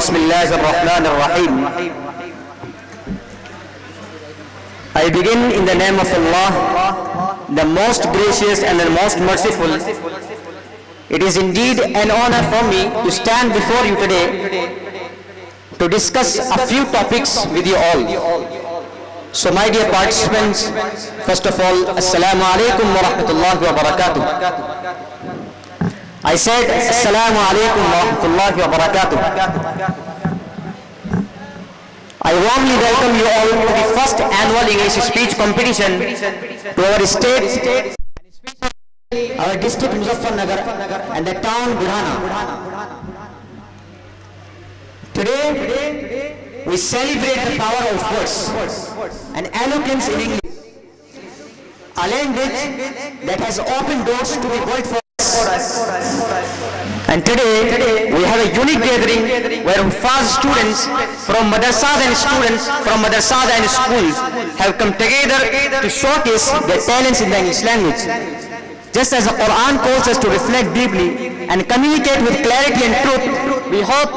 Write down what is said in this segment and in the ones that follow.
Bismillahirrahmanirrahim. I begin in the name of Allah, the most gracious and the most merciful. It is indeed an honor for me to stand before you today to discuss a few topics with you all. So my dear participants, first of all, Assalamu alaikum wa rahmatullahi wa barakatuh. I said Assalamu alaikum wa rahmatullahi wa barakatuh. I warmly welcome you all to the first annual English speech competition to our state, our district Muzaffarnagar and the town Budhana. Today we celebrate the power of words and eloquence in English, a language that has opened doors to the world for us. And today we have a unique gathering where Hufaz students from madrasas and students from madrasas and schools have come together to showcase their talents in the English language. Just as the Quran calls us to reflect deeply and communicate with clarity and truth, we hope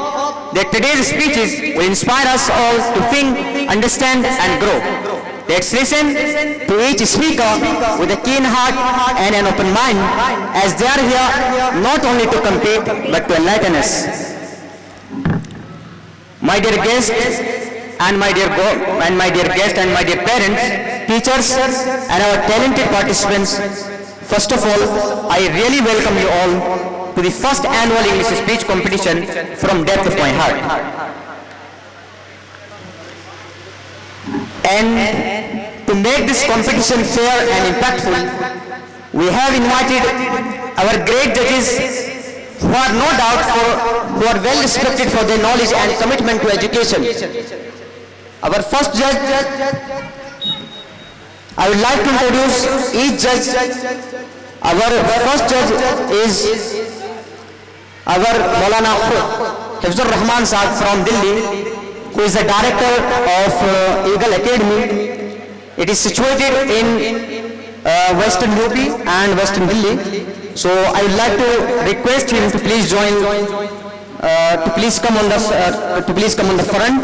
that today's speeches will inspire us all to think, understand and grow. Let's listen to each speaker with a keen heart and an open mind, as they are here not only to compete but to enlighten us. My dear guests and my dear parents, teachers and our talented participants, first of all, I really welcome you all to the first annual English speech competition from depth of my heart. And to make this competition fair and impactful, we have invited our great judges who are no doubt who are well respected for their knowledge and commitment to education. Our first judge, I would like to introduce each judge. Our first judge is our Maulana Hifzur Rahman Sahab from Delhi, who is the director of Eagle Academy. It is situated in Western UP and Western Delhi. So I would like to request him to please join, to please come on the front.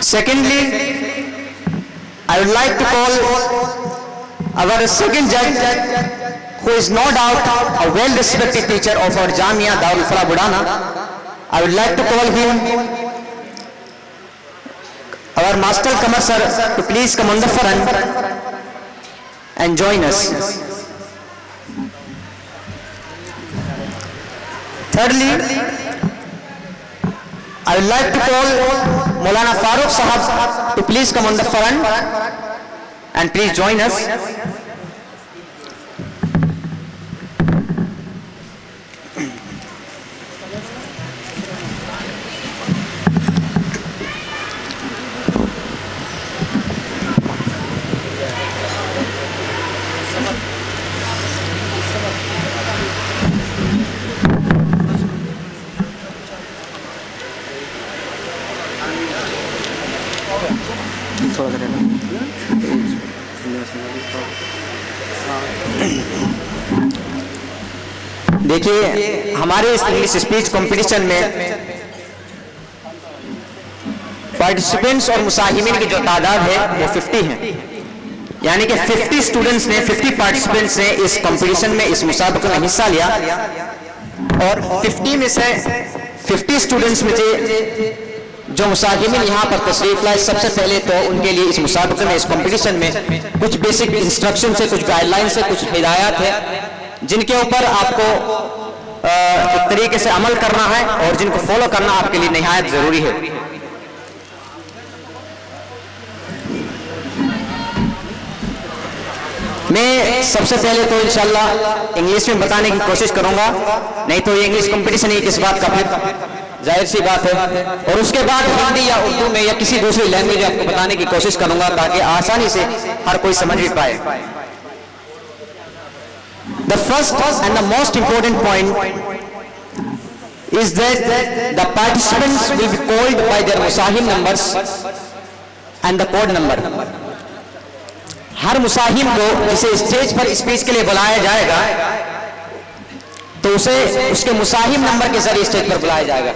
Secondly, I would like to call our second judge, who is no doubt a well-respected teacher of our Jamia Darul Falah Budhana. I would like to call him our Master Qamar sir to please come on the front and join us. Thirdly, I would like to call Maulana Farooq Sahab to please come on the front and please join us. देखिए, हमारे इस English speech competition में participants और मुसाहिमीन की जो तादाद है वो 50 है, यानी कि 50 स्टूडेंट्स ने 50 पार्टिसिपेंट्स ने इस कंपटीशन में इस मुसाबके में हिस्सा लिया और 50 में से 50 स्टूडेंट्स में से जो मुसाहिमीन यहाँ पर तशरीफ लाए, सबसे पहले तो उनके लिए इस मुसाबके में इस कंपटीशन में कुछ बेसिक इंस्ट्रक्शन से, कुछ गाइडलाइन से, कुछ हिदायत है जिनके ऊपर आपको एक तरीके से अमल करना है और जिनको फॉलो करना आपके लिए निहायत जरूरी है। मैं सबसे पहले तो इंशाल्लाह इंग्लिश में बताने की कोशिश करूंगा, नहीं तो ये इंग्लिश कंपटीशन ही किस बात का, फिर जाहिर सी बात है। और उसके बाद हिंदी या उर्दू में या किसी दूसरी लैंग्वेज आपको बताने की कोशिश करूंगा ताकि आसानी से हर कोई समझ भी पाए। The first and the most important point is that the participants will be called by their Musahim numbers and the code number. हर मुसाहिम को जिसे स्टेज पर स्पीच के लिए बुलाया जाएगा तो उसे उसके मुसाहिम नंबर के जरिए स्टेज पर बुलाया जाएगा।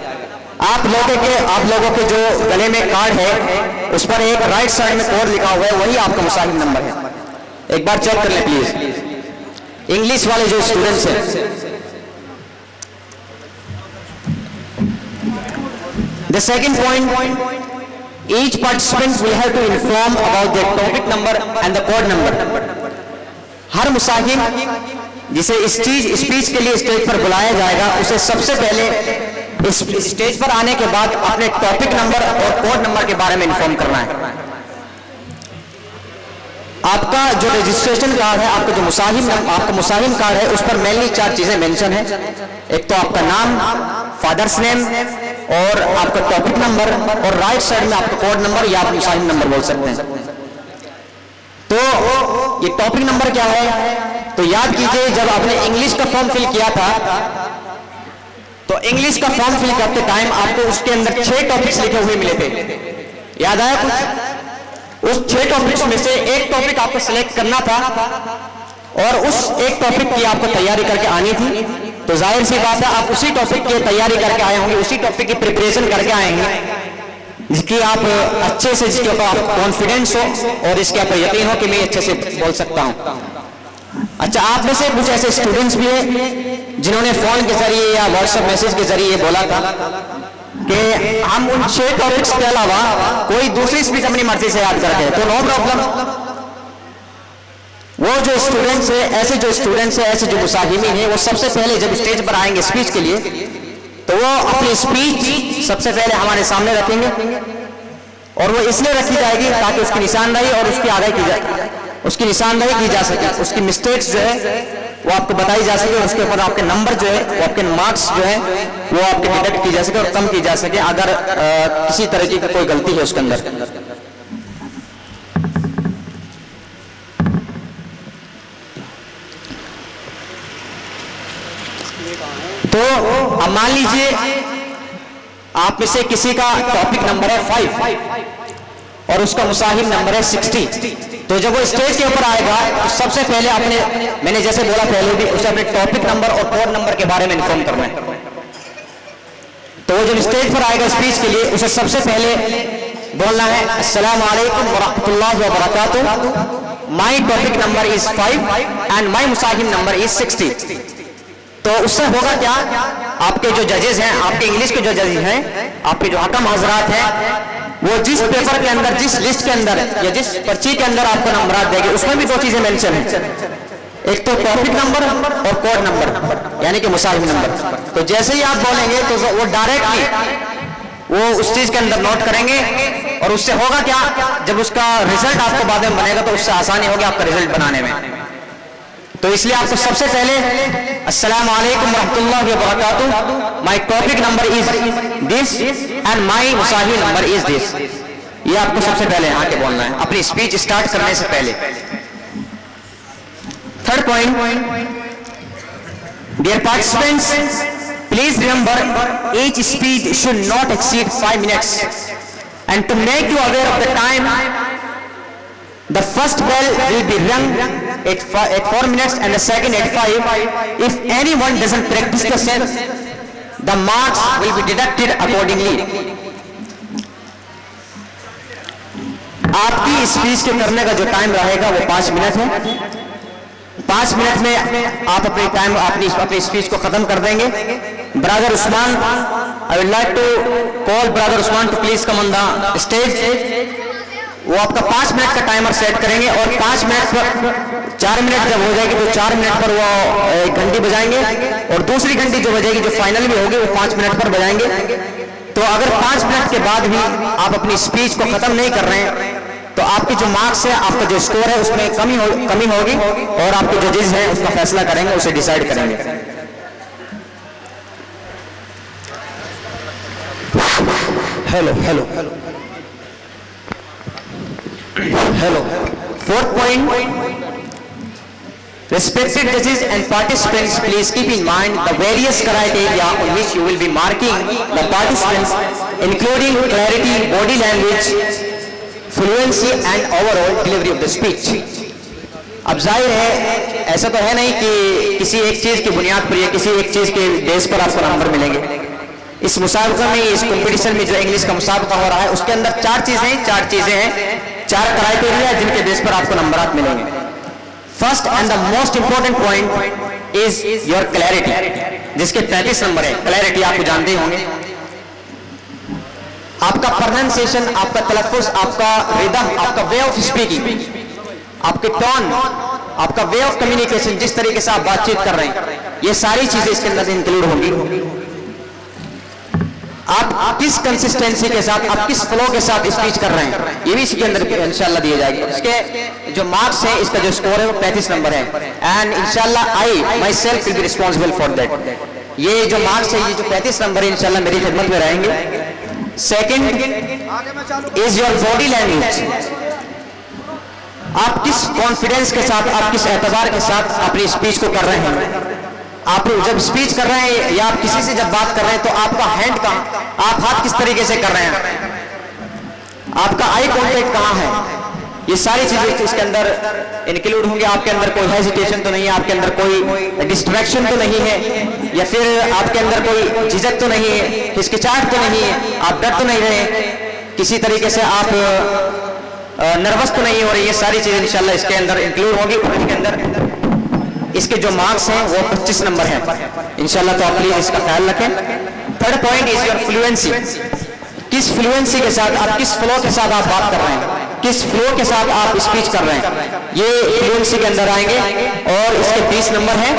आप लोगों के जो गले में कार्ड है उस पर एक राइट साइड में कोड लिखा हुआ है, वही आपका मुसाहिम नंबर है। एक बार चेक कर लें प्लीज, इंग्लिश वाले जो स्टूडेंट्स हैं। The second point, each participant will have to inform about their topic number and the code number. हर मुसाहिम जिसे स्पीच के लिए स्टेज पर बुलाया जाएगा उसे सबसे पहले इस स्टेज पर आने के बाद अपने टॉपिक नंबर और कोड नंबर के बारे में इन्फॉर्म करना है। आपका जो रजिस्ट्रेशन कार्ड है, आपका मुसाहिम कार्ड है, उस पर मेनली 4 चीजें मेंशन है। एक तो आपका नाम, फादर्स नेम और आपका टॉपिक नंबर, और राइट साइड में आपका कोड नंबर या आप मुसाहिम नंबर बोल सकते हैं। तो ये टॉपिक नंबर क्या है, तो याद कीजिए जब आपने इंग्लिश का फॉर्म फिल किया था तो इंग्लिश का फॉर्म फिल करते टाइम आपको उसके अंदर 6 टॉपिक्स लिखे हुए मिले थे। याद आया कुछ? उस 6 टॉपिक्स में से एक टॉपिक आपको सिलेक्ट करना था और उस एक टॉपिक की आपको तैयारी करके आनी थी। तो जाहिर सी बात है आप उसी टॉपिक की तैयारी करके आए होंगे, उसी टॉपिक की प्रिपरेशन करके आएंगे जिसकी आप अच्छे से, जिसके ऊपर आप कॉन्फिडेंस हो और इसके ऊपर यकीन हो कि मैं अच्छे से बोल सकता हूं। अच्छा, आप में से कुछ ऐसे स्टूडेंट्स भी हैं जिन्होंने फोन के जरिए या व्हाट्सएप मैसेज के जरिए बोला था कि हम उन 6 टॉपिक्स के अलावा कोई दूसरी स्पीच अपनी मर्जी से याद करते हैं। तो नो प्रॉब्लम, वो जो स्टूडेंट्स है, ऐसे जो मुसाहिमीन है, वो सबसे पहले जब स्टेज पर आएंगे स्पीच के लिए तो वो अपनी स्पीच सबसे पहले हमारे सामने रखेंगे और वो इसलिए रखी जाएगी ताकि उसकी निशानदेही और उसकी निशानदेही की जा सके, उसकी मिस्टेक्स जो है वो आपको बताई जा सके, उसके ऊपर आपके नंबर जो है वो आपके मार्क्स जो है वो आपके डिडक्ट की जा सके और कम की जा सके अगर किसी तरह की कोई गलती है उसके अंदर। तो अब मान लीजिए आप में से किसी का टॉपिक नंबर है 5 और उसका मुसाहिम नंबर है 60। तो जब वो स्टेज के ऊपर आएगा तो सबसे पहले मैंने जैसे बोला पहले भी, उसे अपने टॉपिक नंबर और कोड नंबर के बारे में इन्फॉर्म करना है। तो वो जब स्टेज पर आएगा स्पीच के लिए उसे सबसे पहले बोलना है अस्सलाम वालेकुम व रहमतुल्लाहि व बरकातुहू, my topic number is 5 and my मुसाहिम नंबर इज 60। तो उससे होगा क्या, आपके जो जजेस हैं, आपके इंग्लिश के जो जजेस हैं, आपके जो हकम हजरात हैं, वो जिस पेपर के अंदर, जिस लिस्ट के अंदर या जिस पर्ची के अंदर आपको नंबर देंगे उसमें भी 2 चीजें मेंशन है, एक तो टॉपिक नंबर और कोड नंबर यानी कि मुसाहिम नंबर। तो जैसे ही आप बोलेंगे तो वो डायरेक्टली वो उस चीज के अंदर नोट करेंगे और उससे होगा क्या, जब उसका रिजल्ट आपको बाद में बनेगा तो उससे आसानी होगी आपका रिजल्ट बनाने में। तो इसलिए आपको सबसे पहले अस्सलाम वालेकुम रहमतुल्लाहि व बरकातुहू, my topic number is this and my मुसाहिम नंबर इज दिस, ये आपको सबसे पहले आके बोलना है अपनी स्पीच स्टार्ट करने से पहले। Third point, dear participants, please remember each speech should not exceed 5 minutes and to make you aware of the time, the first bell will be rung at 4 minutes and the second at 5. If anyone doesn't practice the same, the marks will be deducted accordingly. आपकी speech के करने का जो time रहेगा वो 5 minute है। 5 minute में आप अपनी स्पीच को खत्म कर देंगे। Brother Usman, I would like to call brother Usman to please come on the stage. वो आपका 5 मिनट का टाइमर सेट करेंगे और 5 मिनट पर 4 मिनट जब हो जाएगी तो 4 मिनट पर वो एक घंटी बजाएंगे और दूसरी घंटी जो बजेगी, जो फाइनल भी होगी, वो 5 मिनट पर बजाएंगे। तो अगर 5 मिनट के बाद भी आप अपनी स्पीच को खत्म नहीं कर रहे हैं तो आपके जो मार्क्स है, आपका जो स्कोर है उसमें कमी होगी और आपके जो जज हैं उसका फैसला करेंगे, उसे डिसाइड करेंगे। Hello. Fourth point, respected judges and participants, please keep in mind the various criteria on which you will be marking the participants, including clarity, body language, fluency and overall delivery of the speech. अब जाहिर है ऐसा तो है नहीं कि किसी एक चीज की बुनियाद पर या किसी एक चीज के बेस पर आपको नंबर मिलेंगे। इस मुसाबका में, इस कंपटीशन में जो इंग्लिश का मुसाबका हो रहा है उसके अंदर चार चीजें हैं, चार क्राइटेरिया जिनके बेस पर आपको नंबरात मिलेंगे। First and the most important point is your clarity, जिसके 35 नंबर है। क्लैरिटी आपको जानते ही होंगे, आपका प्रोनाउंसिएशन, आपका तलफ्फुज, आपका रिदम, आपका वे ऑफ स्पीकिंग, आपके टोन, आपका वे ऑफ कम्युनिकेशन, जिस तरीके से आप बातचीत कर रहे हैं, ये सारी चीजें इसके अंदर इंक्लूड होंगी। आप किस कंसिस्टेंसी के साथ, आप किस फ्लो के साथ स्पीच कर रहे हैं, ये भी इसके अंदर इंशाल्लाह दिए जाएंगे। इसके जो मार्क्स हैं, इसका जो स्कोर है वो 35 नंबर है। एंड इंशाल्लाह I myself will be responsible for that. ये जो मार्क्स है, ये जो 35 नंबर है, इंशाल्लाह मेरी खिदमत में रहेंगे। Second is your body language, आप किस कॉन्फिडेंस के साथ, आप किस एतबार के साथ अपनी स्पीच को कर रहे हैं। आप जब स्पीच कर रहे हैं या आप किसी से जब बात कर रहे हैं तो आपका हैंड कहाँ, आप हाथ किस तरीके से कर रहे हैं, आपका आई कॉन्टेक्ट कहाँ है, ये सारी चीजें इसके अंदर इंक्लूड होंगे। आपके अंदर कोई हेजिटेशन तो नहीं है, आपके अंदर कोई डिस्ट्रैक्शन तो नहीं है, या फिर आपके अंदर कोई झिझक तो नहीं है, हिचकिचाहट तो नहीं है, आप डर तो नहीं रहे, किसी तरीके से आप नर्वस तो नहीं हो रही। ये सारी चीजें इंशाल्लाह इसके अंदर इंक्लूड होगी। और इसके अंदर इसके जो मार्क्स हैं वो 25 नंबर हैं इंशाल्लाह, तो आप प्लीज इसका ख्याल रखें। Third point is your fluency, किस फ्लुएंसी के साथ आप, किस फ्लो के साथ आप बात कर रहे हैं, किस फ्लो के साथ आप स्पीच कर रहे हैं, ये फ्लुएंसी के अंदर आएंगे और इसके 20 नंबर हैं।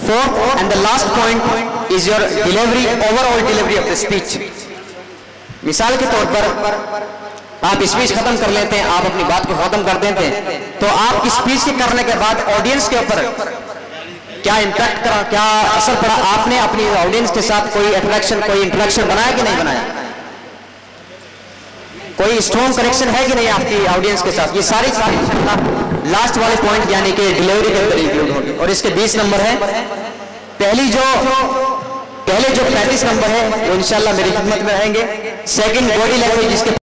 Fourth and the last point is your delivery, overall delivery of the speech. मिसाल के तौर पर आप स्पीच खत्म कर लेते हैं, आप अपनी बात को खत्म कर देते हैं, तो आपकी स्पीच के करने के बाद ऑडियंस के ऊपर क्या इम्पैक्ट करा, क्या असर पड़ा, आपने अपनी ऑडियंस के साथ कोई अट्रैक्शन, कोई इंटरेक्शन बनाया कि नहीं बनाया, कोई स्ट्रॉन्ग कनेक्शन है कि नहीं आपकी ऑडियंस के साथ। ये सारी चीजें लास्ट वाले पॉइंट यानी कि डिलीवरी के अंदर इंक्लूड होगी। और इसके 20 नंबर है। पहले जो 35 नंबर है वो इंशाल्लाह मेरी खिदमत में रहेंगे। सेकंड बॉडी लैंग्वेज, जिसके